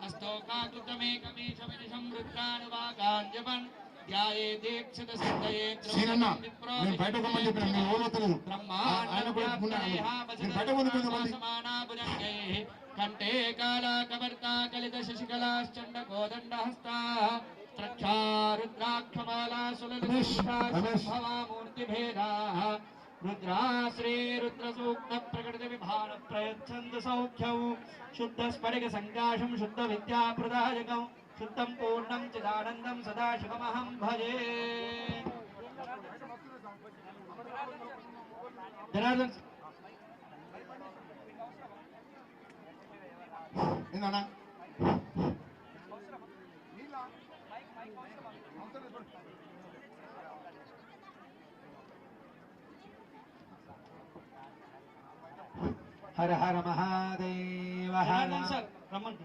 हस्तोकाकृतमेकमेशमिनिशं रुद्रानुवागाञ्जपन् ध्याये दीक्षित सिद्धये ब्रह्माण्डव्याप्तदेहावसमाना भुजङ्गैः कण्ठे कालाकवर्ता कलित शशिकलाश्चण्ड कोदण्डहस्ताः त्रक्षा रुद्राक्षमाला सुललिता मूर्तिभेदाः रुद्रा श्री रुद्र सूक्त प्रकृति विभान प्रयच्छन्द सौख्यौ शुद्ध स्फटिक संकाशं शुद्ध विद्या प्रदायकौ शुद्धं पूर्णं चिदानन्दं सदा शिवमहं भजे जनार्दन ఏందన్నా हर हर महादेव हर सर रमन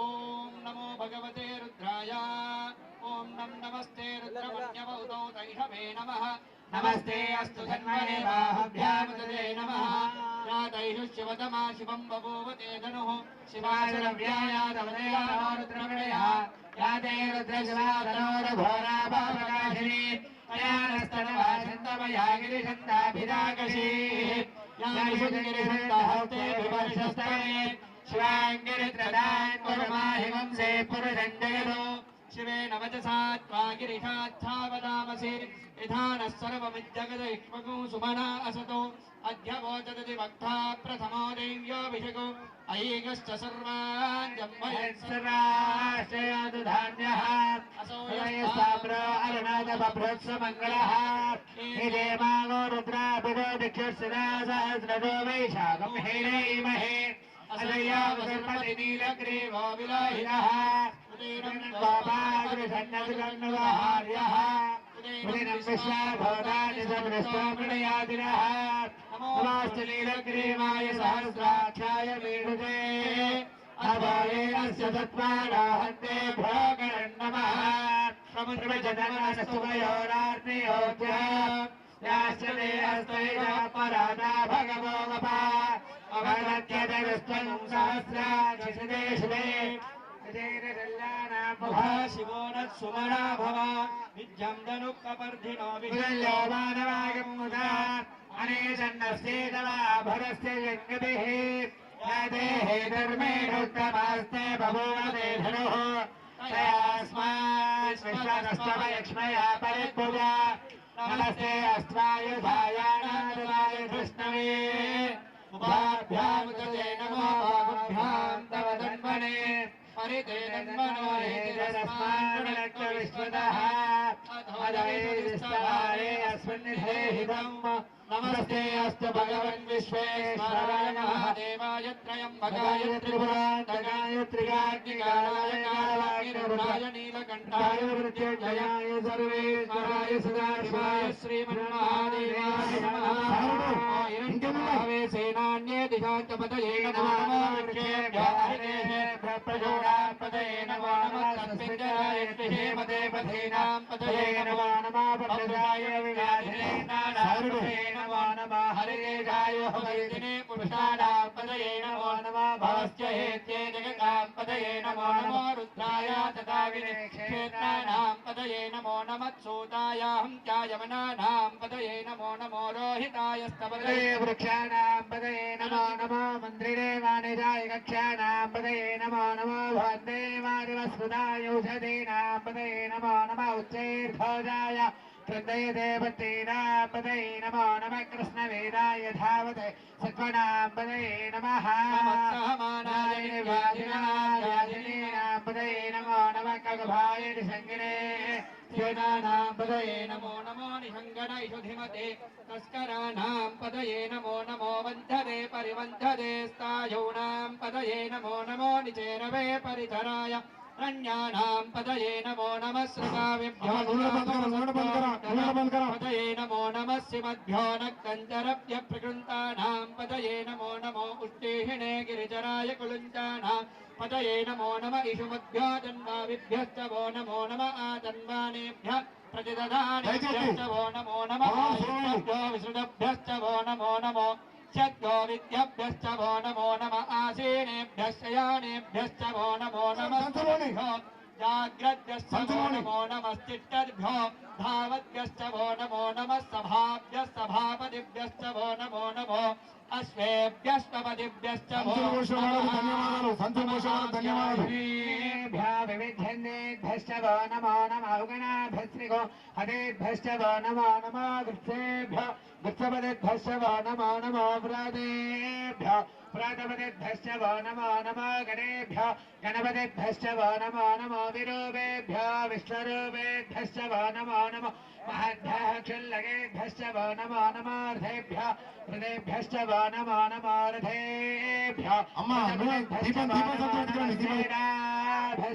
ओम नमो भगवते रुद्राय ओम नमस्ते रुद्रमन्यवौतौ तैषवे नमः नमस्ते अस्तु धन्वने बाहुभ्यामुदते नमः यातैषु शिवतमा शिवं बभूवते धनुः शिवाशरव्यायादवदया रुद्रमणयः याते रुद्रशिवाधनोरघोरा भावकाशिनी तयानस्तनवासन्तमया गिरिशन्ताभिराकशी यानिषुगिरिशन्तहस्ते विवर्षस्तमे शिवाङ्गिरित्रदान् कुर्माहिवंसे पुरुषञ्जयतो शिवेन वचसा त्वा गिरिशाच्छावदामसि विधानः सर्वमिज्जगदयुष्मको सुमना असतो अद्य वोचदति वक्ता प्रथमो दैव्योऽभिषेको ऐकश्च सर्वान् जम्भयत्सर्वाश्रयातु धान्यः असो यस्ताम्रो अरुणादबभ्रत्समङ्गलः हि देवागो रुद्राभिरो दिक्षुर्सिदा सहस्रदो वैशाखं हेणैमहे असह्यावसर्पति नीलग्रीवो विलोहितः उदीनं गोपाग्रसन्नदुर्गन्नवहार्यः उदीनं विश्वाभूतानि समृष्टोमृणयादिनः नमोऽस्तु नीलग्रीवाय सहस्राक्षाय मीढुते अभयेनस्य तत्त्वानाहन्ते भोगरन्नमः समुद्रजनमनस्तुमयोरार्तियोग्य याश्चते हस्तैः परादा भगवो वपा अवगत्यदविस्त्वं सहस्राक्षिषते शिवे शिवो नत्सुमना भव विद्यं धनुःकपर्धिनो विजयो मानवागं मुदा अनेशन्नस्येतवाभरस्य यज्ञभिः यादेः धर्मे रुक्तमास्ते बभूवते धनुः तयास्मात् विश्वस्तवयक्ष्मया परिपूजा नमस्ते अस्त्वायुधायानादलाय कृष्णवे उभाभ्यामुदते नमो बाहुभ्यां तव धन्वने परिते धन्वनो हेतस्मान्नक्ष विश्वतः अधैस्तवारे अस्मिन्निधेहितम् नमस्ते अस्तु भगवन् विश्वेश्वराय महादेवाय त्रयम्बकाय त्रिपुरान्तकाय त्रिकाग्निकालाय कालवागिरुणाय नीलकण्ठाय मृत्युञ्जयाय सर्वेश्वराय सदाशिवाय श्रीमन्महादेवाय नमः हिरण्यभावे सेनान्ये दिशान्तपतये नमः वृक्षेभ्यः प्रचोडापतये नमो नमः तस्मिञ्जराय हेमते पथेनां पतये नमो नमः भद्राय विराजिने नानारुषे नमो नमः हरिकेशाय हरिदिने पुरुषाणां पतये नमो नमः भवस्य हेत्ये जगतां पतये नमो नमो रुद्राय तथा विनेक्षेत्राणां पतये नमो नमः सूतायां चायमनानां पतये नमो नमो रोहिताय स्तवते वृक्षाणां पतये नमो नमः मन्दिरे वाणिजाय कक्षाणां पतये नमो नमः भवन्ते वारिवस्मृताय औषधीनां पतये नमो नमः उच्चैर्भोजाय हृदय देवतीनां पतये नमो नमः कृष्णवेदाय धावते सत्वनां पतये नमः सहमानाय व्याधिनां पतये नमो नमः खगभाय निषङ्गिने सेनानां पतये नमो नमो निषङ्गनैषुधिमते तस्कराणां पतये नमो नमो वन्धते परिवन्धते स्थायूनां पतये नमो नमो निचेरवे परिधराय रण्यानां पतये नमो नमः श्रुताविभ्यो पतये नमो नमः शिवद्भ्यो नक्कञ्जरभ्य प्रकृन्तानां पतये नमो नमो पुष्टिहिणे गिरिचराय कुलुञ्चानां पतये नमो नम इषुमद्भ्यो तन्वाविभ्यश्च वो नमो नम आतन्वानेभ्यः प्रतिदधानेभ्यश्च वो नमो नम आयुष्भ्यो विसृतभ्यश्च वो नमो नमो षड्गो विद्याभ्यश्च वो नमो नम आसीनेभ्यश्च यानेभ्यश्च वो नमो नमः जाग्रद्भ्यश्च वो नमो नमस्तिष्ठद्भ्यो धावद्भ्यश्च वो नमो नमः सभाभ्यः सभापतिभ्यश्च वो नमो नमो अश्वेभ्यश्वपतिभ्यश्च वो विविध्यन्नेभ्यश्च वो नमो नमः उगणाभ्यश्रिगो हरेभ्यश्च वो नमो नमः वृक्षेभ्यो वृक्षपतिभ्यश्च वो नमो नमो व्रतेभ्यो व्रतपतिभ्यश्च वो नमो नमो गणेभ्यो गणपतिभ्यश्च वो नमो नमो विरूपेभ्यो विश्वरूपेभ्यश्च वो नमो नमो महद्भ्यः क्षुल्लकेभ्यश्च वो नमो नमो रथेभ्यो रथेभ्यश्च वो नमो नमो रथेभ्यो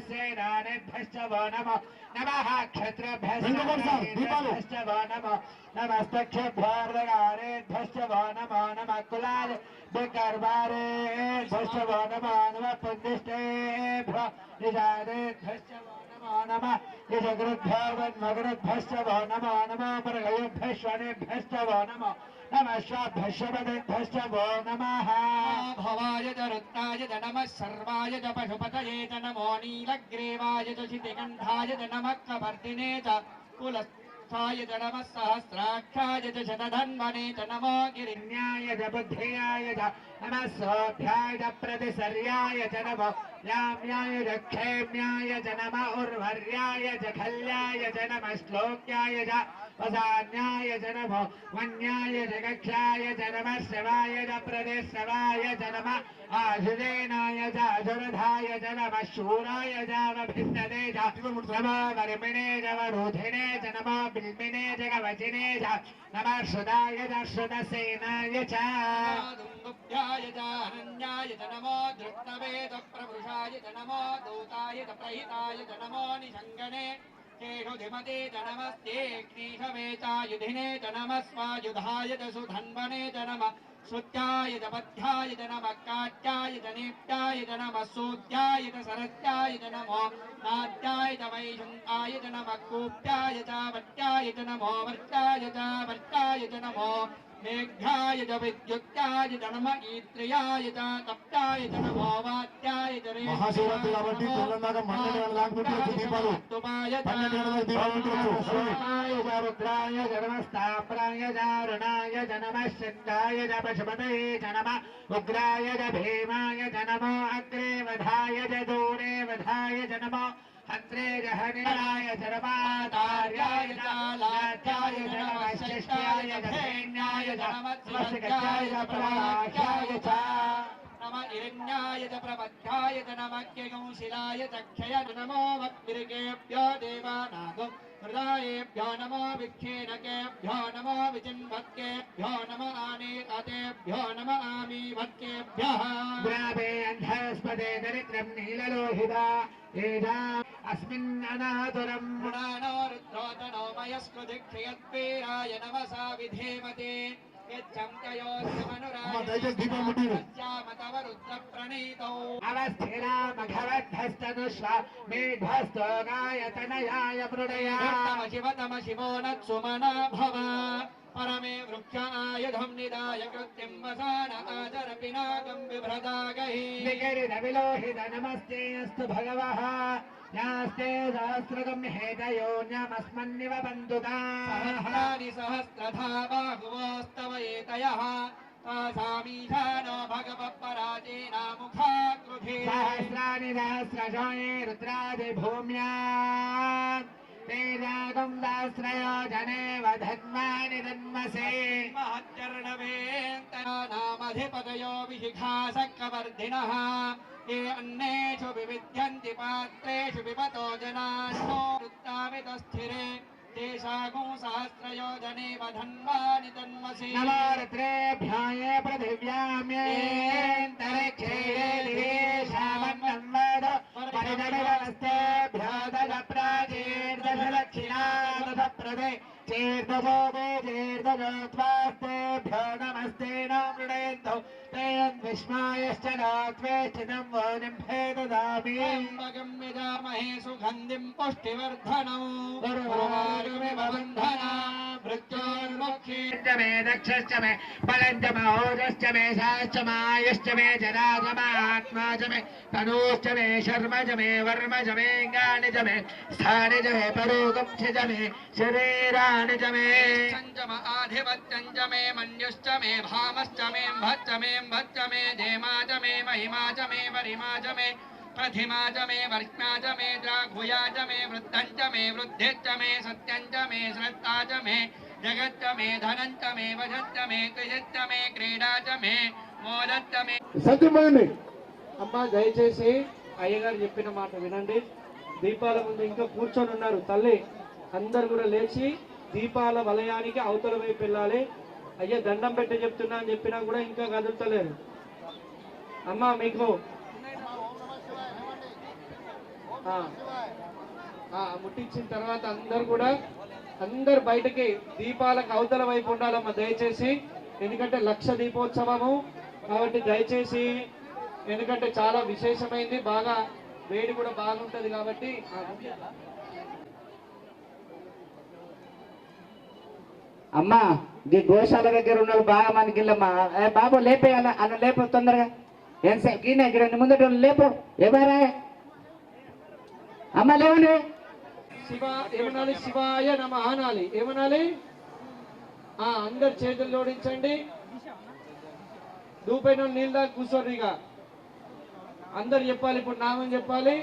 सेनानेभ्यश्च वो नमो नमः क्षत्रेभ्यश्च वो नमो नमस्तक्षभ्योर्दगारेभ्यश्च वो नमो नमः कुलाले विकर्मारेभ्यश्च वो नमो नमः पुण्यष्टेभ्यो निषादेभ्यश्च वो नमो नमः यजगृद्भ्यो वन्मगृद्भ्यश्च वो नमो नमः परगयेभ्यश्वनेभ्यश्च वो नमो नमः श्वाभ्यश्वपदेभ्यश्च वो नमः भवाय च रुद्राय च नमः सर्वाय च पशुपतये च नमो नीलग्रीवाय च शितिकण्ठाय च नमः कवर्धिने च कुलस्थाय च नमः सहस्राक्षाय च शतधन्वने च नमो गिरिण्याय च बुद्धियाय च नमः सोऽभ्याय च प्रतिसर्याय च नमो याम्याय च क्षेम्याय च नमः उर्वर्याय च खल्याय च नमः श्लोक्याय च वसान्याय च नमो वन्याय च कक्षाय च नमः शिवाय च प्रतिश्रवाय च नमः आशुदेनाय च अजुरधाय च नमः शूराय च वभिन्दते च नमो वर्मिणे च वरुधिने च नमो बिल्मिने च कवचिने च नमः श्रुताय च श्रुतसेनाय च दुन्दुभ्याय च अनन्याय च नमो दृष्टवे च प्रभुषाय च नमो दूताय च प्रहिताय च नमो निषङ्गणे केषुधिमते च नमस्ते क्रीषवेचायुधिने च नमः स्वायुधाय च सुधन्वने च नमः श्रुत्याय च पथ्याय च नमः काट्याय च नेप्याय च नमः सूत्याय च सरस्याय च नमो नाट्याय च वैशन्ताय च नमः कूप्याय च वट्याय च नमो वर्त्याय च वर्त्याय च नमो मेघ्याय च विद्युत्याय च नमः ईत्र्याय च तप्ताय च नमो वात्याय च మహాశివరాత్రి కాబట్టి తెలంగాణ మండలి లాగుతున్న దీపాలు 12 గంటల దీపాలు रुद्राय च नमस्ताम्राय च अरुणाय च नमः सिन्धाय च पशुपतये च नमः उग्राय च भीमाय च नमो अग्रे वधाय च दूरे वधाय च नमो हन्त्रे च हनिराय च नमातार्याय च लाध्याय च नमः शिष्याय च धैन्याय च नमः शिवस्याय च प्रभाष्याय च नमः इरण्याय च प्रबद्धाय च नमः ज्ञयोशिलाय च क्षय नमो वक्तिर्केभ्यो देवानागो हृदायेभ्यो नमो विक्षेणकेभ्यो नमो विचिन्वत्केभ्यो नमो आनेकतेभ्यो नमो आमीवत्केभ्यः ब्रावे अन्धस्पदे दरिद्रं नीललोहिता एषाम् अस्मिन् अनातुरं पुराणो रुद्रोतनो मयस्कृतिक्षयत्पेराय नमसा विधेमते अवस्थिरा मघवद्धस्तनुष्व मेढस्तो गायतनयाय मृडया शिव तम शिवो नत्सुमना भव परमे वृक्षायुधं निदाय कृत्यं वसान आदर पिनाकं बिभ्रदागहि विलोहित नमस्ते अस्तु भगवः यास्ते सहस्रगं हेतयोन्यमस्मन्निव बन्धुता सहस्राणि सहस्रधा बाहुवोस्तव एतयः तासामीशानो भगवत्पराजेना मुखाकृधे सहस्राणि सहस्रशोये रुद्रादिभूम्या तेजागं दाश्रयो जनेव धन्मानि धन्मसे महच्चर्णवेन्तनामधिपतयो विशिखासक्कवर्धिनः ये अन्नेषु विविध्यन्ति पात्रेषु विपतो जनान्नो वृत्तामितस्थिरे तेषागुं सहस्रयोजनेव धन्वानि तन्मसि नमो रुद्रेभ्याय पृथिव्याम्येऽन्तरिक्षे दिवेशामन्नम्वद परिजनवस्तेभ्यो दश प्राचीर्दशदक्षिणा दशप्रदे चेर्दजोदेजेर्दजोत्वास्तेभ्यो नमस्ते नामृणयन्तौ ते यद्विस्मायश्च नात्वेष्टितं वोनिम्भे ददामि यजामहे सुगन्धिं पुष्टिवर्धनौ उर्वारुमिव बन्धना मृत्योर्मुक्षीश्च मे दक्षश्च मे बलञ्च महोदश्च मे शाश्च मायुश्च मे जराज मात्मा च मे तनूश्च मे शर्म च मे वर्म च मे गानि च मे स्थानि च मे परोगं च मे शरीराणि च मे चञ्च म आधिपत्यं च मे मन्युश्च मे भामश्च मे भच्च मे धेमा च मे महिमा च मे वरिमा च मे प्रथिमा च मे वर्ष्मा च मे द्राघुया च मे वृद्धं च मे वृद्धिश्च मे सत्यं च मे श्रद्धा च मे जगच्च मे धनं च मे वशश्च मे कृषश्च मे क्रीडा च मे మోదచ్చ మే. సత్యమైంది. అమ్మ దయచేసి అయ్యగారు చెప్పిన మాట వినండి. దీపాల ముందు ఇంకా కూర్చొని ఉన్నారు తల్లి, అందరు కూడా లేచి దీపాల వలయానికి అవతల వైపు వెళ్ళాలి. అయ్యా దండం పెట్టి చెప్తున్నా అని చెప్పినా కూడా ఇంకా కదులుతలేరు. అమ్మ మీకు ముట్టించిన తర్వాత అందరు బయటకి దీపాలకు అవతల వైపు ఉండాలమ్మ దయచేసి. ఎందుకంటే 1,00,000 దీపోత్సవము కాబట్టి దయచేసి, ఎందుకంటే చాలా విశేషమైంది, బాగా వేడి కూడా బాగుంటది కాబట్టి. అమ్మా ఈ గోశాల దగ్గర ఉన్న బాగా మనకి ఇల్లమ్మా. బాబు లేపే అన్న లేపు తొందరగా. ఎంతసేపు గీనే గిరండి ముందట లేపు. ఎవరా అమ్మ లేవండి. ఏమనాలి? శివాయ నమః అనాలి. ఏమనాలి? అందరు చేతులు జోడించండి. దూపైన నీళ్ళ దాకా కూర్చోరు. ఇక అందరు చెప్పాలి, ఇప్పుడు నామం చెప్పాలి,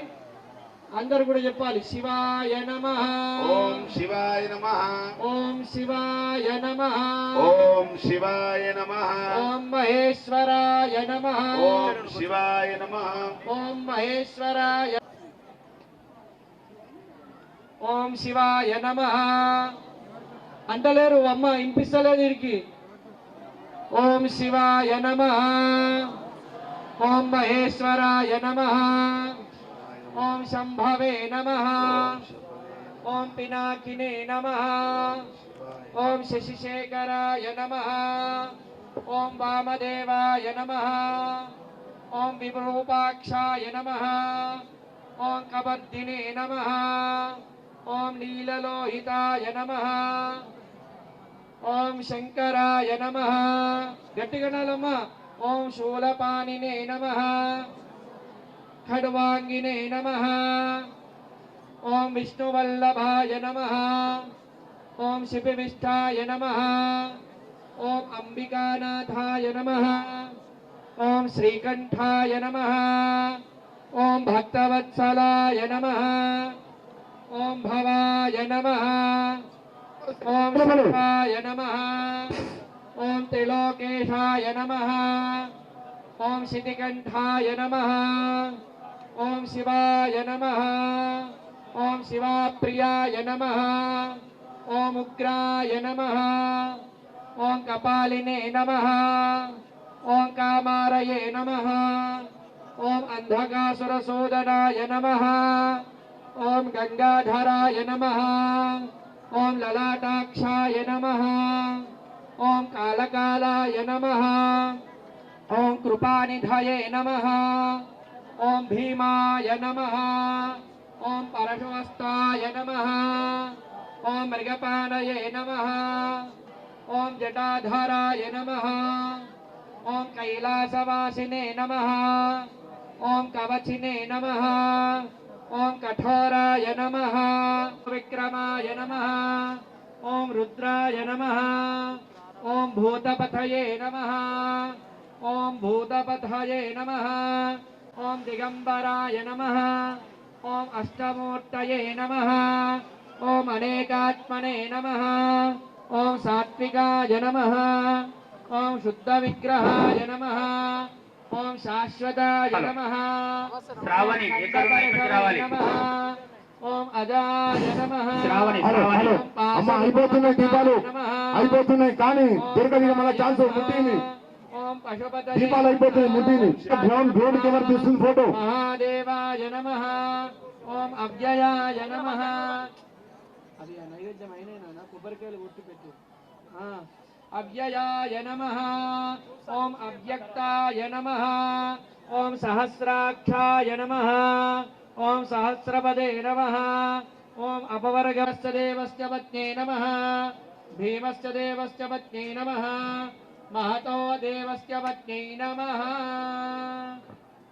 అందరు కూడా చెప్పాలి. శివాయ నమః. ఓం శివాయ నమః. ఓం శివాయ నమః. ఓం శివాయ నమః. ఓం మహేశ్వరాయ నమః. ఓం శివాయ నమః. ఓం మహేశ్వరాయ. ఓం శివాయ నమః అంటలేరు అమ్మ, వినిపిస్తలేదు వీరికి. ఓం శివాయ నమః. ఓం మహేశ్వరాయ నమః. ఓం శంభవే నమః. ఓం పినాకినే నమః. ఓం శశిశేఖరాయ నమః. ఓం వామదేవాయ నమః. ఓం విరూపాక్షాయ నమః. ఓం కబర్దినే నమః. ఓం నీలలోహితాయ నమః. ఓం శంకరాయ నమః. గట్టిగణాలమ్మ. ఓం శూలపాణినే నమః. ఖడ్వాంగినే నమః. ఓం విష్ణువల్లభాయ నమః. ఓం శిపివిష్టాయ నమః. ఓం అంబికానాథాయ నమః. ఓం శ్రీకంఠాయ నమః. ఓం భక్తవత్సలాయ నమః. ఓం భవాయ నమః. ఓం శివాయ నమః. ఓం త్రిలోకేశాయ నమః. ఓం శితికంఠాయ నమః. ఓం శివాయ నమః. ఓం శివాప్రియాయ నమః. ఓం ఉగ్రాయ నమః. ఓం కపాలినే నమః. ఓం కామారయే నమః. ఓం అంధకాసురసూదనాయ నమః. ఓం గంగాధరాయ నమః. ఓం లలాటాక్షాయ నమః. ఓం కాళకాలాయ నమః. ఓం కృపానిధయే నమః. ఓం భీమాయ నమః. ఓం పరశువస్తాయ నమః. ఓం మృగపానయే నమః. ఓం జటాధరాయ నమః. ఓం కైలాసవాసినే నమః. ఓం కవచినే నమః. ఓం కఠోరాయ నమః. విక్రమాయ నమః. ఓం రుద్రాయ నమః. ఓం భూతపథయే నమః. ఓం భూతపథయే నమః. ఓం దిగంబరాయ నమః. ఓం అష్టమూర్తయే నమః. ఓం అనేకాత్మనే నమః. ఓం సాత్వికాయ నమః. ఓం శుద్ధ విగ్రహాయ నమః. ఓం శాశ్వతాయ నమః. శ్రావణి నమః. ఓం అజాయ నమః. అమ్మ అయిపోతున్నాయి దీపాలు, అయిపోతున్నాయి కానీ దొరకదు మన ఛాన్స్. ముట్టింది ఓం పశుపత దీపాలు అయిపోతున్నాయి, ముట్టింది. డ్రోన్ కెమెరా తీస్తుంది ఫోటో. మహాదేవాయ నమః. ఓం అవ్యయాయ నమః. అది నైవేద్యం అయినా కొబ్బరికాయలు కొట్టి పెట్టు. అవ్యయాయ నమః, ఓం అవ్యక్తాయ నమః, ఓం సహస్రాక్షాయ నమః, ఓం సహస్రపదే నమః, ఓం అపవర్గస్య దేవస్య పత్న్యై నమః, భీమస్య దేవస్య పత్న్యై నమః, महतो देवस्य पत्न्यै नमः।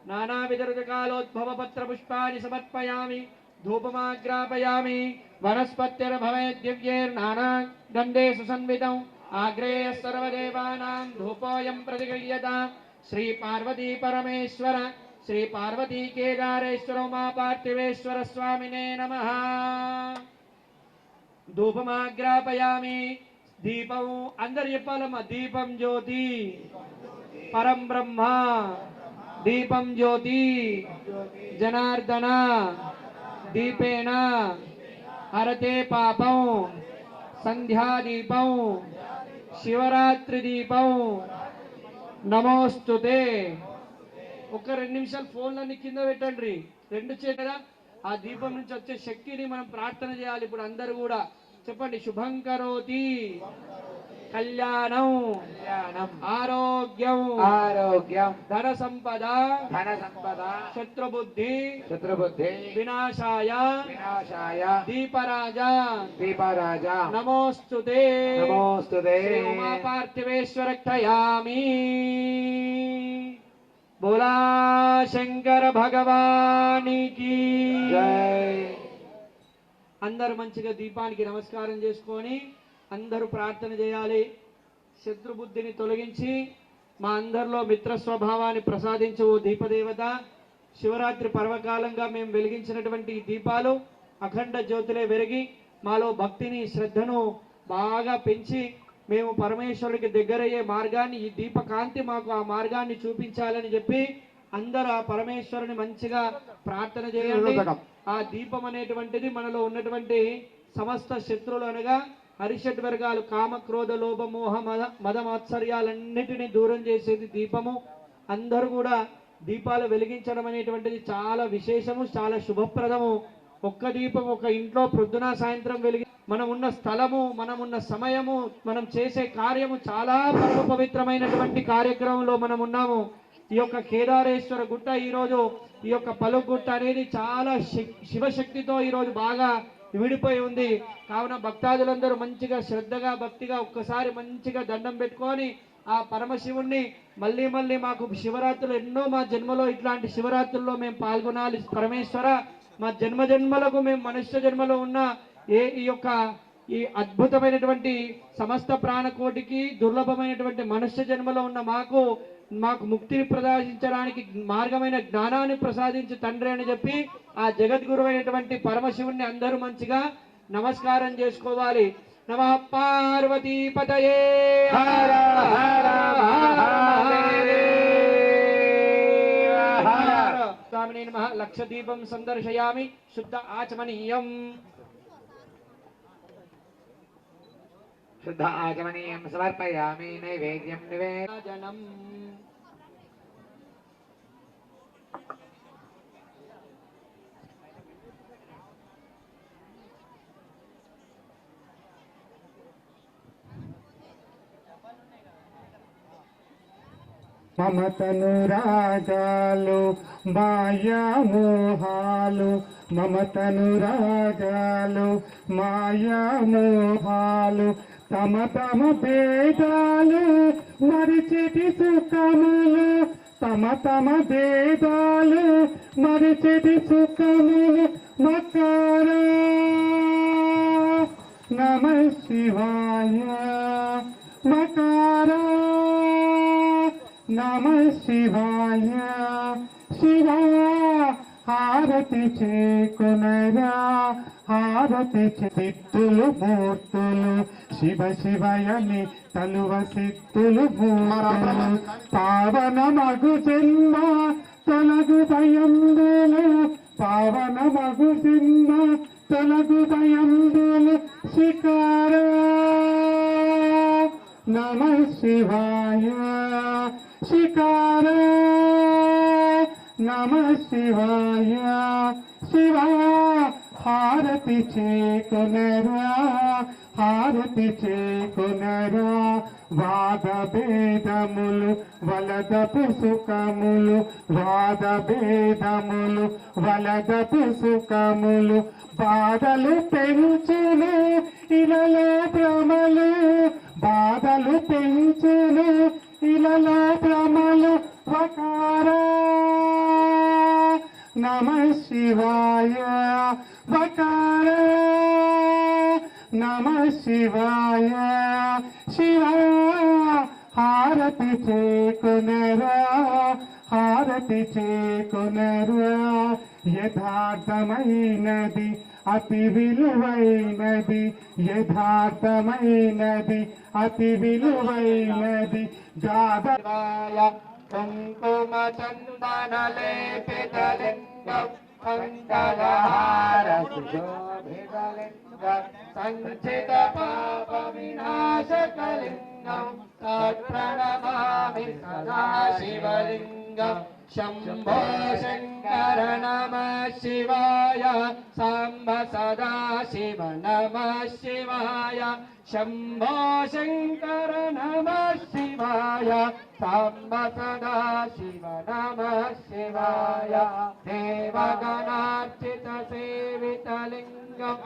नानाविधरुचिकालोद्भवपत्रपुष्पाणि समर्पयामि, धूपमाग्रापयामि। वनस्पतिर्भवेत् दिव्यैर्नानागन्धे सुसंवितौ, आग्रेयः सर्वदेवानां धूपोऽयं प्रतिगृह्यताम्। श्रीपार्वती परमेश्वर, श्रीपार्वती केदारेश्वर उमापार्थिवेश्वर स्वामिने नमः। धूपमाग्रापयामि। దీపం అందరు చెప్పాలమ్మా. దీపం జ్యోతి పరం బ్రహ్మ, దీపం జ్యోతి జనార్దన, దీపేన హరతే పాపం, సంధ్యాదీపం, శివరాత్రి దీపం, నమోస్తుతే. ఒక 2 నిమిషాలు ఫోన్లన్నీ కింద పెట్టండి. 2 చేతరా ఆ దీపం నుంచి వచ్చే శక్తిని మనం ప్రార్థన చేయాలి. ఇప్పుడు అందరూ కూడా చెప్పండి. శుభం కరోతి, కళ్యాణం, ఆరోగ్యం, ధన సంపద, శత్రుబుద్ధి, వినాశాయ దీపరాజ, నమోస్తుతే శ్రీ ఉమాపార్థివేశ్వర క్షయామి. బోలా శంకర భగవానికి జై. అందరూ మంచిగా దీపానికి నమస్కారం చేసుకొని అందరూ ప్రార్థన చేయాలి. శత్రుబుద్ధిని తొలగించి మా అందరిలో మిత్ర స్వభావాన్ని ప్రసాదించు దీపదేవత. శివరాత్రి పర్వకాలంగా మేము వెలిగించినటువంటి ఈ దీపాలు అఖండ జ్యోతులే వెలిగి మాలో భక్తిని శ్రద్ధను బాగా పెంచి మేము పరమేశ్వరుడికి దగ్గరయ్యే మార్గాన్ని, ఈ దీపకాంతి మాకు ఆ మార్గాన్ని చూపించాలని చెప్పి అందరూ ఆ పరమేశ్వరుని మంచిగా ప్రార్థన చేయండి. ఆ దీపం అనేటువంటిది మనలో ఉన్నటువంటి సమస్త శత్రువులు అనగా హరిషడ్ వర్గాలు, కామ క్రోధ లోభ మోహ మద మాత్సర్యాలన్నిటినీ దూరం చేసేది దీపము. అందరూ కూడా దీపాలు వెలిగించడం అనేటువంటిది చాలా విశేషము, చాలా శుభప్రదము. ఒక్క దీపం ఒక ఇంట్లో ప్రొద్దున సాయంత్రం వెలిగి మనం ఉన్న స్థలము, మనం ఉన్న సమయము, మనం చేసే కార్యము చాలా పరమ పవిత్రమైనటువంటి కార్యక్రమంలో మనం ఉన్నాము. ఈ యొక్క కేదారేశ్వర గుట్ట ఈరోజు, ఈ యొక్క పలుగుట్ట అనేది చాలా శివశక్తితో ఈరోజు బాగా విడిపోయి ఉంది. కావున భక్తాదులందరూ మంచిగా శ్రద్ధగా భక్తిగా ఒక్కసారి మంచిగా దండం పెట్టుకొని ఆ పరమశివుణ్ణి మళ్ళీ మళ్ళీ మాకు శివరాత్రులు ఎన్నో మా జన్మలో ఇట్లాంటి శివరాత్రుల్లో మేము పాల్గొనాలి. పరమేశ్వర మా జన్మ జన్మలకు మేము మనుష్య జన్మలో ఉన్న ఈ అద్భుతమైనటువంటి సమస్త ప్రాణకోటికి దుర్లభమైనటువంటి మనుష్య జన్మలో ఉన్న మాకు ముక్తిని ప్రసాదించడానికి మార్గమైన జ్ఞానాన్ని ప్రసాదించి తండ్రి అని చెప్పి ఆ జగద్గురువైనటువంటి పరమశివుణ్ణి అందరూ మంచిగా నమస్కారం చేసుకోవాలి. నమః పార్వతీపతయే హర హర మహాదేవ. స్వామినే నమః. లక్షదీపం సందర్శయామి శుద్ధ ఆచమనీయం. శుద్ధ ఆచమనీయం సమర్పయామి. నైవేద్యం నివేదనం. మమతను రాగాలు మాయా మోహాలు, మమతను రాగాలు మాయా మోహాలు, తమ తమ భేదాలు మరిచెటి సుఖములు, తమ తమ భేదాలు మరిచెటి సుఖములు. మకర నమః శివాయ, మకర నమః శివాయ. శివా హారతి చేకొనరా, హారతి చిత్తులు మూర్తులు, శివ శివయని తలువ సిత్తులు మూర్తులు. పావన మగు జన్మ తొలగు భయంబులు, పావన మగు జన్మ తొలగు భయంబులు. శిఖర నమః శివాయ, శిఖర నమః శివాయ. శివ హారతి చేకొనరా హారతి చేకొనరా వాద భేదములు వలదపు సుఖములు వాద భేదములు వలదపు సుఖములు బాధలు పెంచును ఇలలో భ్రమలు బాధలు పెంచును ఇలలో భ్రమలు వకారా నమః శివాయ వకారా నమః శివాయ శివాయ హారతి చేకొనరా హారతి చేకొనరా యథార్థమైనది అతి విలువైనది యథార్థమైనది అతి విలువైనది గాథాయ కుంకుమ చందన లేపితలింగం మంగళహారతి శోభితలింగం సంచిత పాప వినాశకలింగం తత్ప్రణమామి సదా శివలింగం శంభో శంకర నమః శివాయ సాంబ సదా శివ నమః శివాయ శంభో శంకర నమః శివాయ సాంబ సదా శివ నమః శివాయ దేవగణార్చిత సేవితలింగం